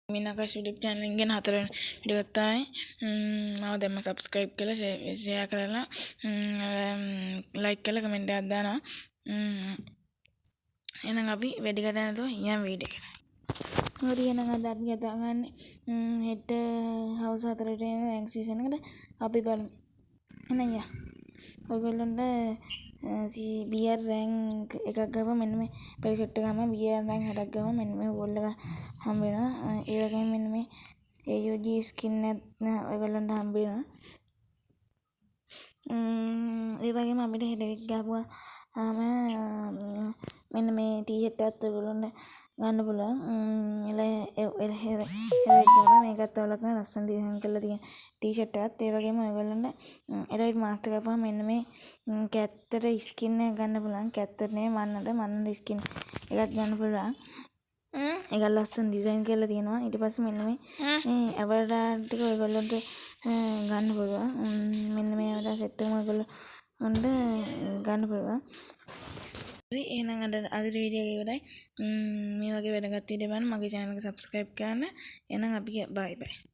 मीनाकाश YouTube channel එකෙන් හතරවෙනි video එක තමයි මම දැම්ම subscribe කරලා share කරලා like කරලා comment එකක් දානවා එහෙනම් අපි වැඩි කතා නැතුව යම් වීඩියෝ එකට හරි එහෙනම් අද අපි කතා කරන්නේ හෙට හවස 4ට එන රැන්ක් සීසන් එකට අපි බලමු එහෙනම් යා ඔයගොල්ලන්ට BR rank එකක් ගම මෙන්න මේ පරිසෙට් එක ගම BR rank 60ක් ගම මෙන්න මේ වෝල් එක හම්බ වෙනවා ඒ වගේම මෙන්න මේ AUG skin එක ඔයගොල්ලන්ට හම්බ වෙනවා ඒ වගේම අපිට හෙඩවික් ගහපුවාම මෙන්න මේ ටී-ෂර්ට් එකත් ඔයගොල්ලන්ට ගන්න පුළුවන් හෙඩවික් ගහම මේකත් ඔයාලට ලස්සන ඩිසයින් කරලා තියෙන ටී-ෂර්ට් එකත් ඒ වගේම ඔයගොල්ලන්ට එලයිට් මාස්ටර් ගහපුවාම මෙන්න මේ කැත්තට ස්කින් එක ගන්න පුළුවන් කැත්තට නෙමෙයි මන්නට ස්කින් එකක් ගන්න පුළුවන් ඒක ලස්සන ඩිසයින් කරලා තියෙනවා ඊට පස්සේ මෙන්න මේ අවතාර් ටික ඔයගොල්ලන්ට ගන්න පුළුවන් මෙන්න මේ අවතාර් සෙට් එකම ඔයගොල්ලන්ට ගන්න පුළුවන් හරි එහෙනම් අද වීඩියෝ එක ඉවරයි මේ වගේ වැඩගත් වීඩියෝ බලන්න මගේ channel එක subscribe කරන්න එහෙනම් අපි bye bye